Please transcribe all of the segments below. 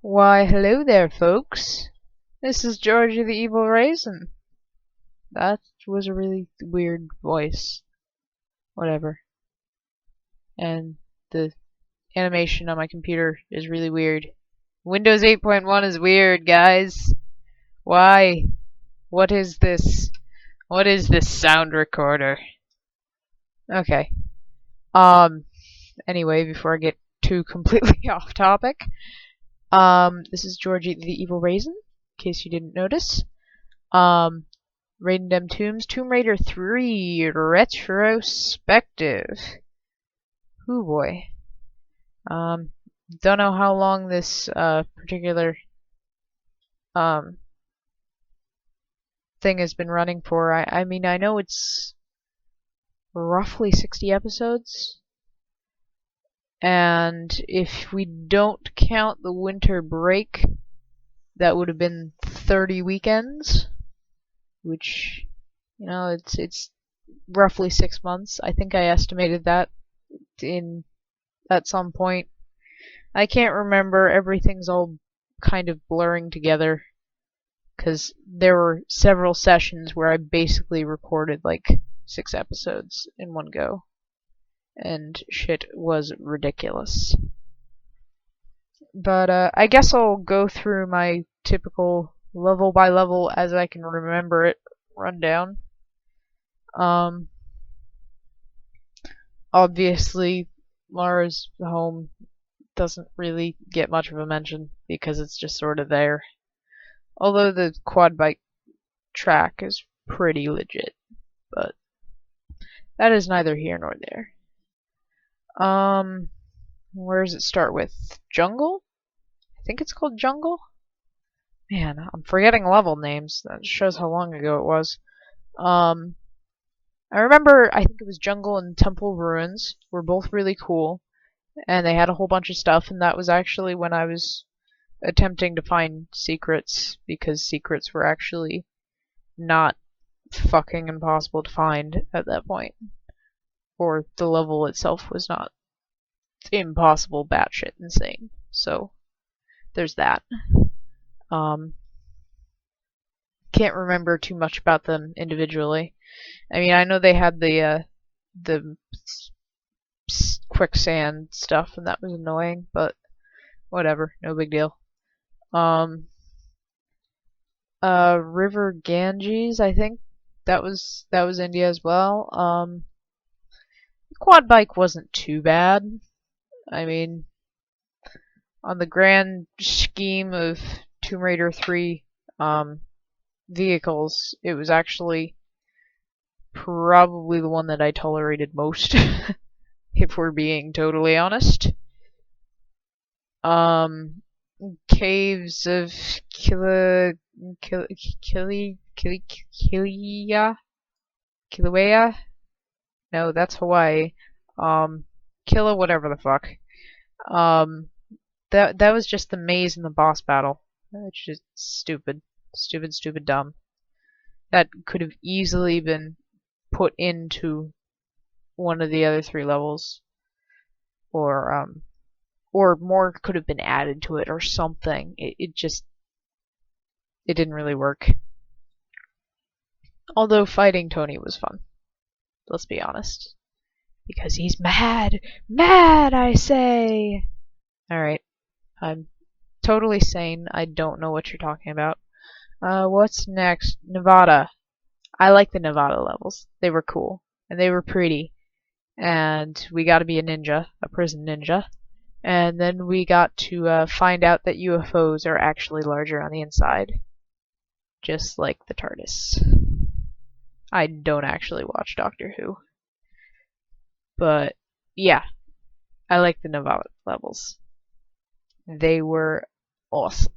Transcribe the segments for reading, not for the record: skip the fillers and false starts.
Why, hello there, folks. This is Georgie the Evil Raisin. That was a really weird voice. Whatever. And the animation on my computer is really weird. Windows 8.1 is weird, guys. Why? What is this? What is this sound recorder? Okay. Anyway, before I get too completely off topic, this is Georgie the Evil Raisin, in case you didn't notice. Raiding them tombs, Tomb Raider 3 Retrospective. Hoo boy. Don't know how long this particular thing has been running for. I mean, I know it's roughly 60 episodes. And if we don't count the winter break, that would have been 30 weekends. Which, you know, it's roughly 6 months. I think I estimated that at some point. I can't remember. Everything's all kind of blurring together because there were several sessions where I basically recorded like 6 episodes in one go, and shit was ridiculous. But I guess I'll go through my typical level by level as I can remember it rundown. Obviously, Lara's home doesn't really get much of a mention because it's just sort of there. Although the quad bike track is pretty legit, but that is neither here nor there. Where does it start with? Jungle? I think it's called Jungle? Man, I'm forgetting level names. That shows how long ago it was. I remember, I think it was Jungle and Temple Ruins were both really cool, and they had a whole bunch of stuff, and that was actually when I was attempting to find secrets, because secrets were actually not fucking impossible to find at that point. Or the level itself was not impossible batshit insane. So, there's that. Can't remember too much about them individually. I mean, I know they had the quicksand stuff, and that was annoying, but whatever, no big deal. River Ganges, I think that was India as well. Quad bike wasn't too bad. I mean, on the grand scheme of Tomb Raider 3 vehicles, it was actually probably the one that I tolerated most, if we're being totally honest. Caves of Kilauea? No, that's Hawaii. Killa whatever the fuck. That was just the maze in the boss battle. It's just stupid. Stupid, dumb. That could have easily been put into one of the other 3 levels. Or more could have been added to it or something. It didn't really work. Although fighting Tony was fun. Let's be honest. Because he's mad! Mad, I say! Alright. I'm totally sane. I don't know what you're talking about. What's next? Nevada. I like the Nevada levels. They were cool. And they were pretty. And we got to be a ninja. A prison ninja. And then we got to find out that UFOs are actually larger on the inside. Just like the TARDIS. I don't actually watch Doctor Who. But, yeah. I like the Nevada levels. They were awesome.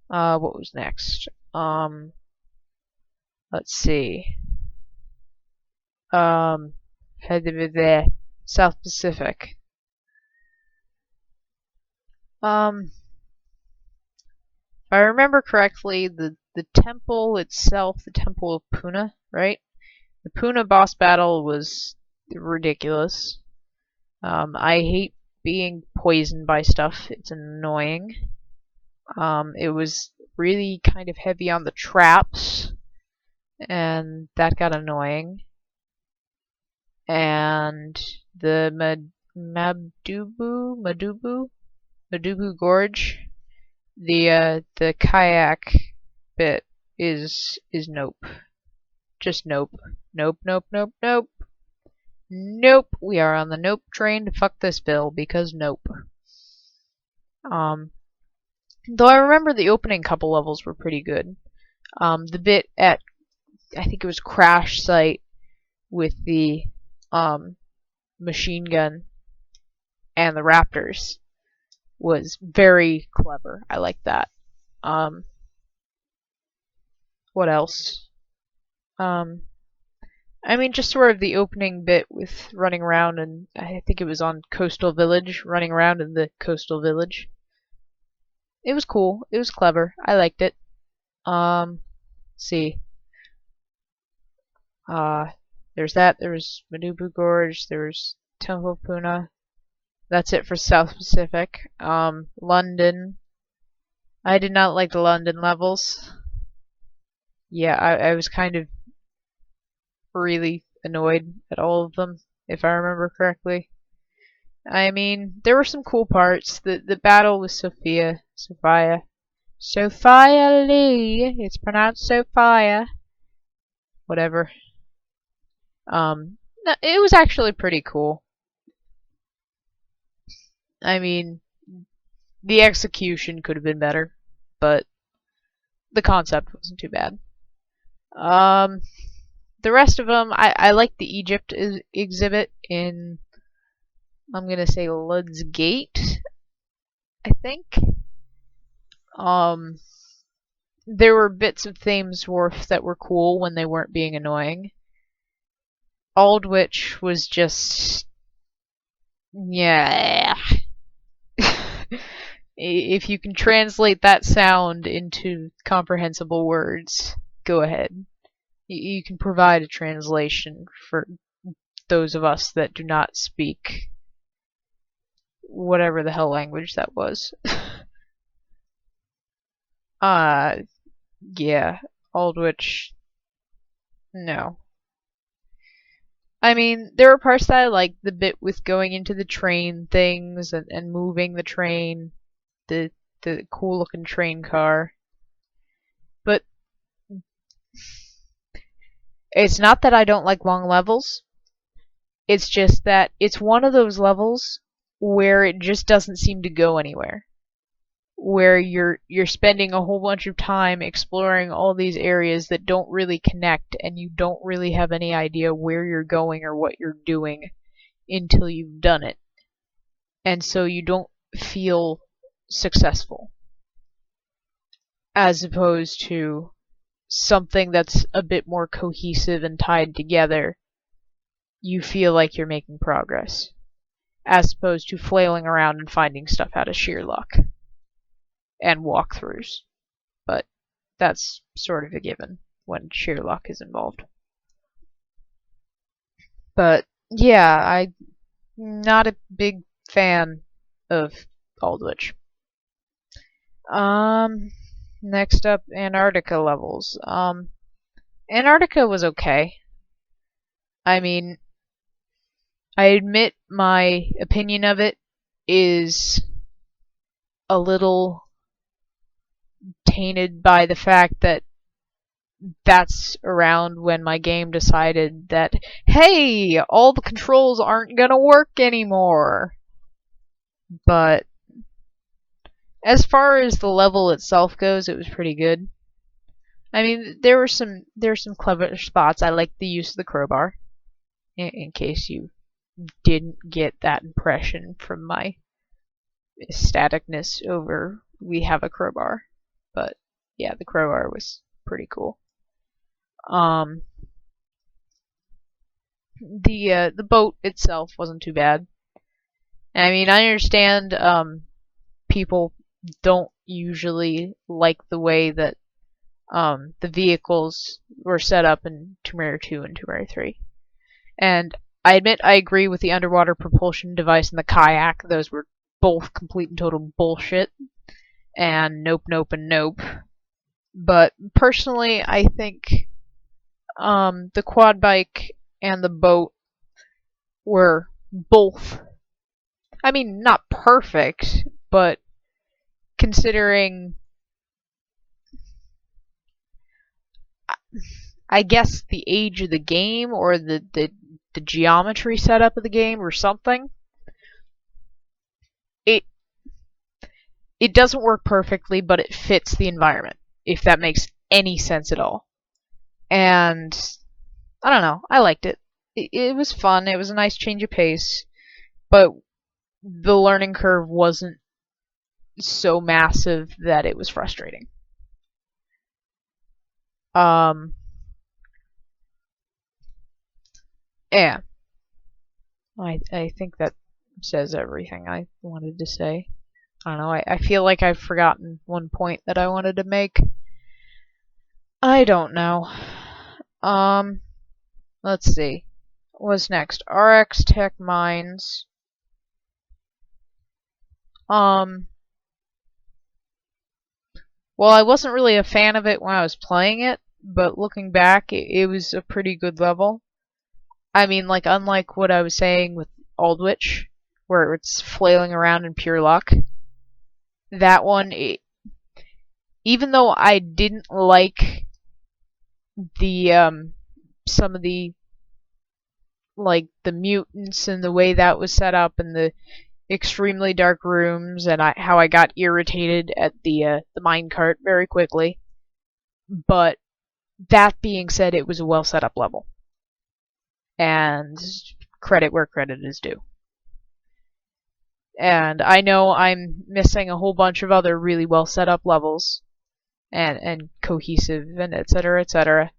What was next? Let's see. South Pacific. If I remember correctly, the temple itself, the Temple of Puna, right? The Puna boss battle was ridiculous. I hate being poisoned by stuff. It's annoying. It was really kind of heavy on the traps, and that got annoying. And the Madubu Gorge, the kayak bit is nope. Just nope. Nope, nope, nope, nope. Nope. We are on the nope train to fuck this bill because nope. Though I remember the opening couple levels were pretty good. The bit at, I think it was Crash Site with the machine gun and the raptors was very clever. I like that. What else? I mean, just sort of the opening bit with running around, and I think it was on Coastal Village, running around in the Coastal Village. It was cool. It was clever. I liked it. Let's see. There's that. There was Madubu Gorge. There was Temple Puna. That's it for South Pacific. London. I did not like the London levels. Yeah, I was kind of really annoyed at all of them, if I remember correctly. I mean, there were some cool parts. The battle with Sophia Lee. It's pronounced Sophia. Whatever. It was actually pretty cool. I mean, the execution could have been better, but the concept wasn't too bad. The rest of them, I like the Egypt exhibit in, I'm gonna say Lud's Gate, I think. There were bits of Thames Wharf that were cool when they weren't being annoying. Aldwych was just, yeah. If you can translate that sound into comprehensible words, go ahead. You can provide a translation for those of us that do not speak whatever the hell language that was. Yeah, Aldwych, no. I mean, there were parts that I liked, the bit with going into the train things and moving the train, the cool looking train car. But it's not that I don't like long levels. It's just that it's one of those levels where it just doesn't seem to go anywhere. Where you're spending a whole bunch of time exploring all these areas that don't really connect, and you don't really have any idea where you're going or what you're doing until you've done it. And so you don't feel successful. As opposed to something that's a bit more cohesive and tied together, you feel like you're making progress. As opposed to flailing around and finding stuff out of sheer luck. And walkthroughs. But that's sort of a given when sheer luck is involved. But yeah, I'm not a big fan of Aldwych. Next up, Antarctica levels. Antarctica was okay. I mean, I admit my opinion of it is a little tainted by the fact that that's around when my game decided that, hey, all the controls aren't gonna work anymore. But as far as the level itself goes, it was pretty good. I mean, there were some clever spots. I liked the use of the crowbar, in case you didn't get that impression from my ecstaticness over we have a crowbar. But yeah, the crowbar was pretty cool. The boat itself wasn't too bad. I mean, I understand people don't usually like the way that the vehicles were set up in Tomb Raider 2 and Tomb Raider 3. And I admit I agree with the underwater propulsion device and the kayak. Those were both complete and total bullshit. And nope, nope, and nope. But personally, I think the quad bike and the boat were both, I mean, not perfect, but considering, I guess, the age of the game or the geometry setup of the game or something, it it doesn't work perfectly, but it fits the environment, if that makes any sense at all. And I don't know, I liked it. It was fun, it was a nice change of pace, but the learning curve wasn't so massive that it was frustrating. Yeah. I think that says everything I wanted to say. I don't know, I feel like I've forgotten one point that I wanted to make. I don't know. Let's see. What's next? RX Tech Mines. Well, I wasn't really a fan of it when I was playing it, but looking back, it was a pretty good level. I mean, like, unlike what I was saying with Aldwych, where it's flailing around in pure luck, that one, even though I didn't like the, some of the, like, the mutants and the way that was set up and the extremely dark rooms and how I got irritated at the minecart very quickly. But that being said, it was a well set up level. And credit where credit is due. And I know I'm missing a whole bunch of other really well set up levels and cohesive and etc. etc.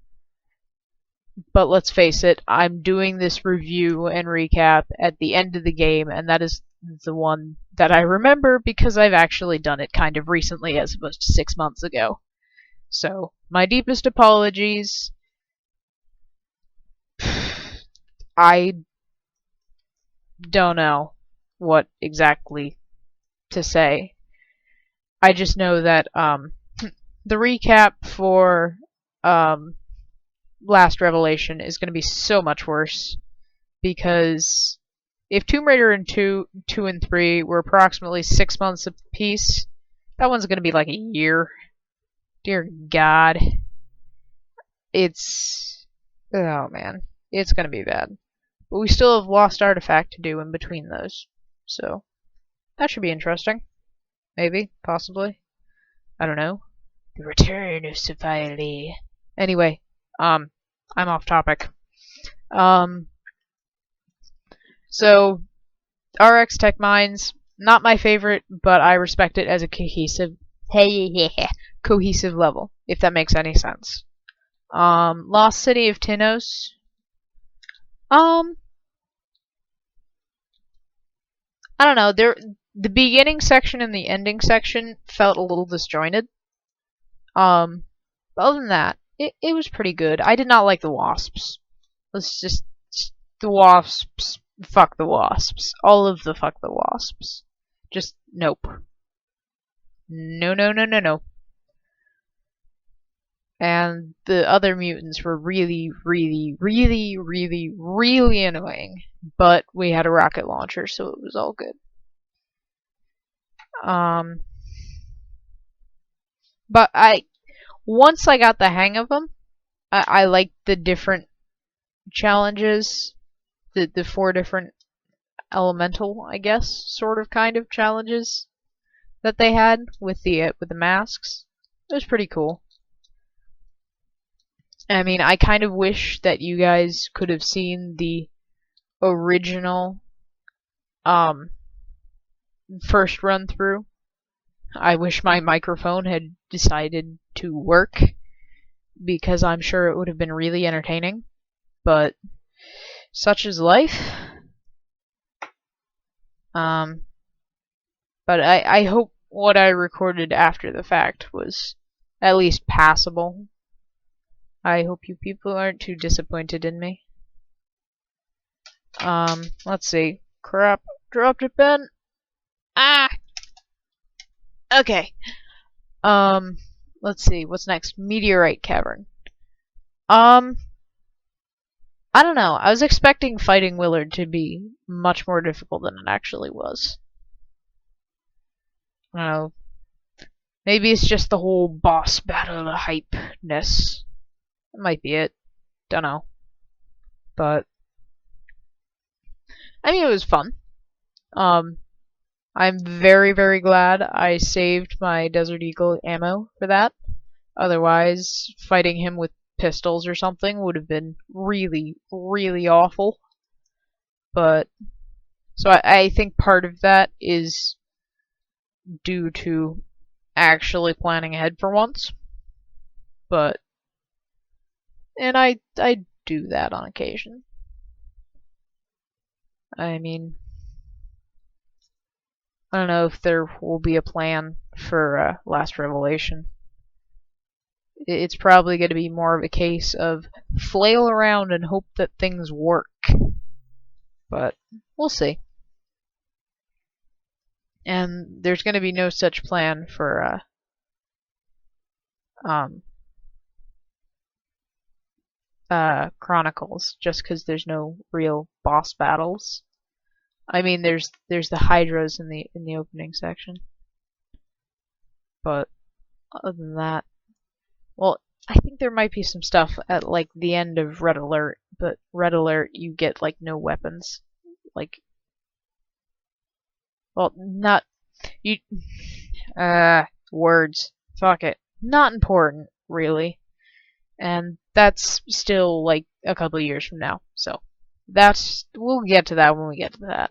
But let's face it, I'm doing this review and recap at the end of the game, and that is the one that I remember because I've actually done it kind of recently as opposed to 6 months ago. So, my deepest apologies. I don't know what exactly to say. I just know that the recap for Last Revelation is going to be so much worse because if Tomb Raider and 2 and 3 were approximately 6 months apiece, that one's going to be like a year. Dear God. Oh man. It's going to be bad. But we still have Lost Artifact to do in between those. So, that should be interesting. Maybe. Possibly. I don't know. The Return of Sophia. Anyway, I'm off topic. So, RX Tech Mines, not my favorite, but I respect it as a cohesive level, if that makes any sense. Lost City of Tinos. I don't know, the beginning section and the ending section felt a little disjointed. But other than that, it was pretty good. I did not like the wasps. Let's just the wasps. Fuck the wasps. All of the fuck the wasps. Just nope. No, no, no, no, no. And the other mutants were really, really, really, really, really annoying. But we had a rocket launcher, so it was all good. But once I got the hang of them, I liked the different challenges, the 4 different elemental, I guess, sort of kind of challenges that they had with the masks. It was pretty cool. I mean, I kind of wish that you guys could have seen the original first run through. I wish my microphone had decided to work because I'm sure it would have been really entertaining, but such is life. But I hope what I recorded after the fact was at least passable. I hope you people aren't too disappointed in me. Let's see. Crap. Dropped it, Ben. Ah! Okay. Let's see. What's next? Meteorite Cavern. Um, I don't know. I was expecting fighting Willard to be much more difficult than it actually was. I don't know. Maybe it's just the whole boss battle hypeness. It might be it. Don't know. But I mean, it was fun. I'm very, very glad I saved my Desert Eagle ammo for that. Otherwise, fighting him with pistols or something would have been really, really awful. But, so I think part of that is due to actually planning ahead for once. But, and I do that on occasion. I mean, I don't know if there will be a plan for Last Revelation. It's probably going to be more of a case of flail around and hope that things work. But we'll see. And there's going to be no such plan for Chronicles, just because there's no real boss battles. I mean, there's the Hydras in the opening section, but other than that, well, I think there might be some stuff at like the end of Red Alert, but Red Alert you get like no weapons, like, well, not you. Words. Fuck it. Not important, really. And that's still like a couple of years from now. So we'll get to that when we get to that.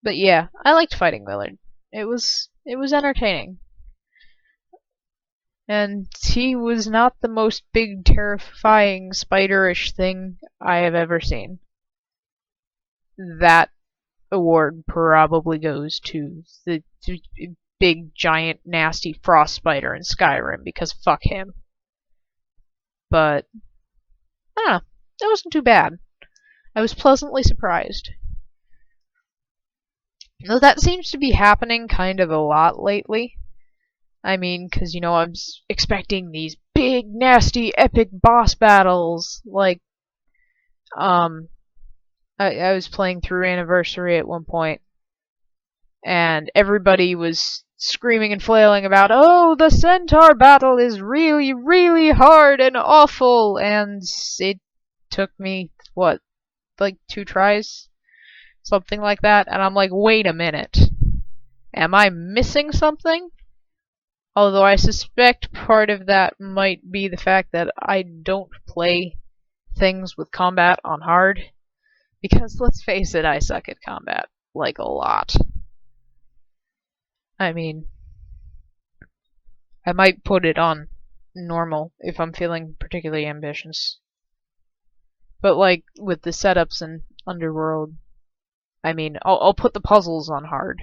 But yeah, I liked fighting Willard. It was entertaining. And he was not the most big, terrifying, spiderish thing I have ever seen. That award probably goes to the big, giant, nasty frost spider in Skyrim, because fuck him. But, I don't know. It wasn't too bad. I was pleasantly surprised. Though that seems to be happening kind of a lot lately. I mean, because, I'm expecting these big, nasty, epic boss battles. Like, I was playing through Anniversary at one point, and everybody was screaming and flailing about, oh, the centaur battle is really, really hard and awful, and it took me, what, like 2 tries? Something like that, and I'm like, wait a minute. Am I missing something? Although I suspect part of that might be the fact that I don't play things with combat on hard. Because, let's face it, I suck at combat. Like, a lot. I mean, I might put it on normal if I'm feeling particularly ambitious. But, like, with the setups in Underworld, I mean, I'll put the puzzles on hard.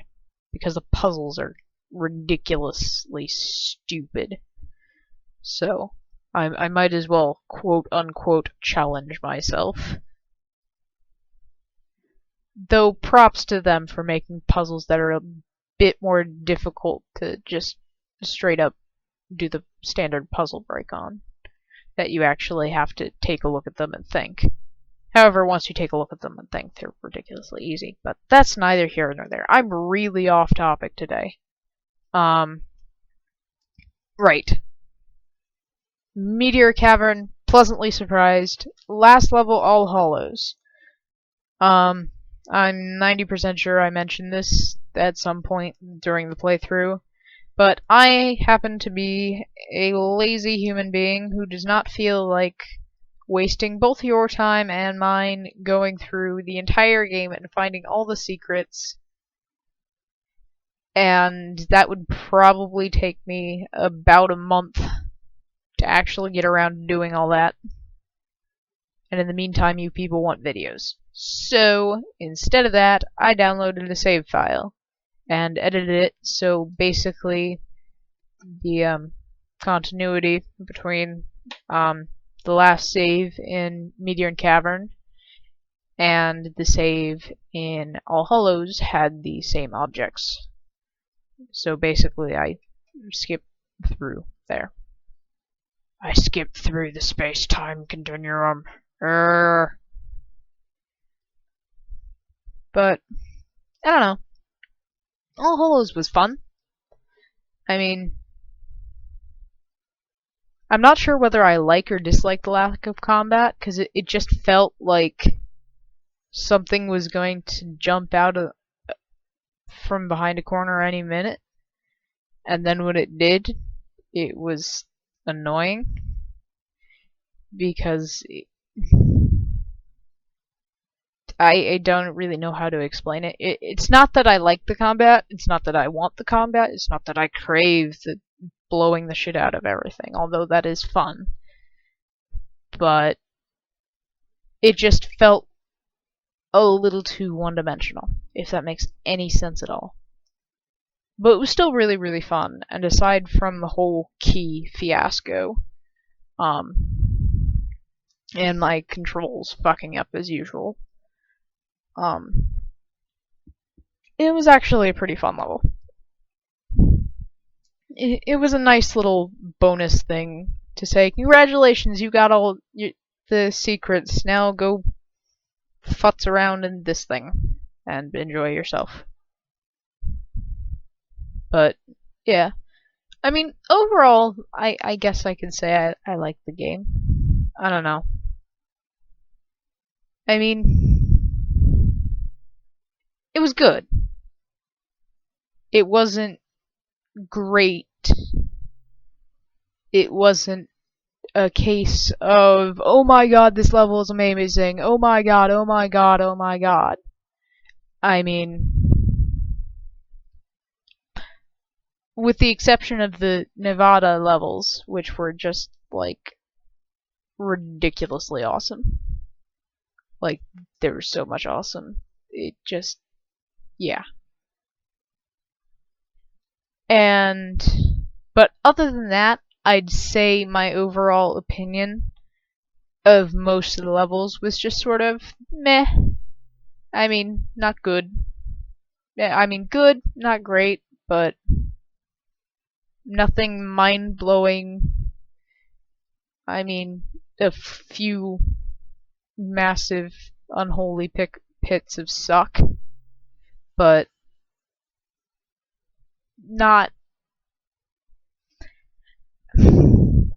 Because the puzzles are ridiculously stupid. So, I might as well, quote-unquote, challenge myself. Though props to them for making puzzles that are a bit more difficult to just straight up do the standard puzzle break on. That you actually have to take a look at them and think. However, once you take a look at them and think, they're ridiculously easy. But that's neither here nor there. I'm really off topic today. Right. Meteor Cavern, pleasantly surprised. Last level, All Hollows. I'm 90% sure I mentioned this at some point during the playthrough, but I happen to be a lazy human being who does not feel like wasting both your time and mine going through the entire game and finding all the secrets, and that would probably take me about a month to actually get around to doing all that. And in the meantime, you people want videos. So, instead of that, I downloaded a save file and edited it so basically the continuity between the last save in Meteor and Cavern and the save in All Hallows had the same objects. So basically, I skipped through there. I skipped through the space-time continuum. But, I don't know. All Hallows was fun. I mean, I'm not sure whether I like or dislike the lack of combat, because it just felt like something was going to jump out from behind a corner any minute. And then when it did, it was annoying. Because I don't really know how to explain it. It's not that I like the combat, it's not that I want the combat, it's not that I crave the blowing the shit out of everything, although that is fun. But it just felt a little too one-dimensional, if that makes any sense at all. But it was still really, really fun, and aside from the whole key fiasco, and my controls fucking up as usual, it was actually a pretty fun level. It was a nice little bonus thing to say, congratulations, you got all the secrets, now go futz around in this thing and enjoy yourself. But, yeah. I mean, overall, I guess I can say I like the game. I don't know. I mean, it was good. It wasn't great. It wasn't a case of, oh my god, this level is amazing, oh my god, oh my god, oh my god. I mean, with the exception of the Nevada levels, which were just, like, ridiculously awesome. Like, there was so much awesome. It just, yeah. But other than that, I'd say my overall opinion of most of the levels was just sort of meh. I mean, not good. I mean, good, not great, but nothing mind-blowing. I mean, a few massive, unholy pits of suck, but not.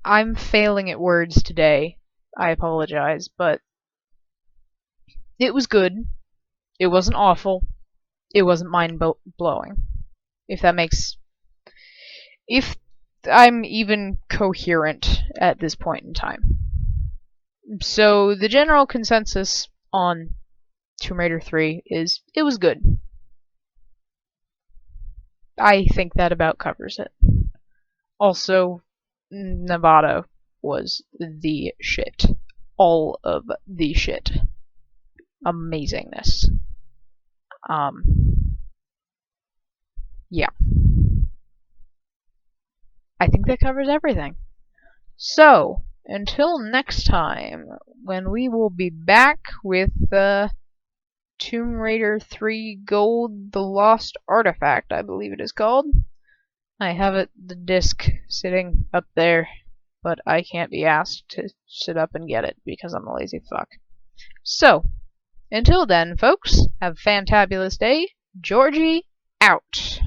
I'm failing at words today. I apologize, but it was good. It wasn't awful. It wasn't mind-blowing. If that makes... If I'm even coherent at this point in time. So, the general consensus on Tomb Raider 3 is, it was good. I think that about covers it. Also, Nevada was the shit. All of the shit. Amazingness. Yeah. I think that covers everything. So, until next time, when we will be back with Tomb Raider 3 Gold, the Lost Artifact, I believe it is called. I have the disc sitting up there, but I can't be asked to sit up and get it because I'm a lazy fuck. So, until then, folks, have a fantabulous day. Georgie, out.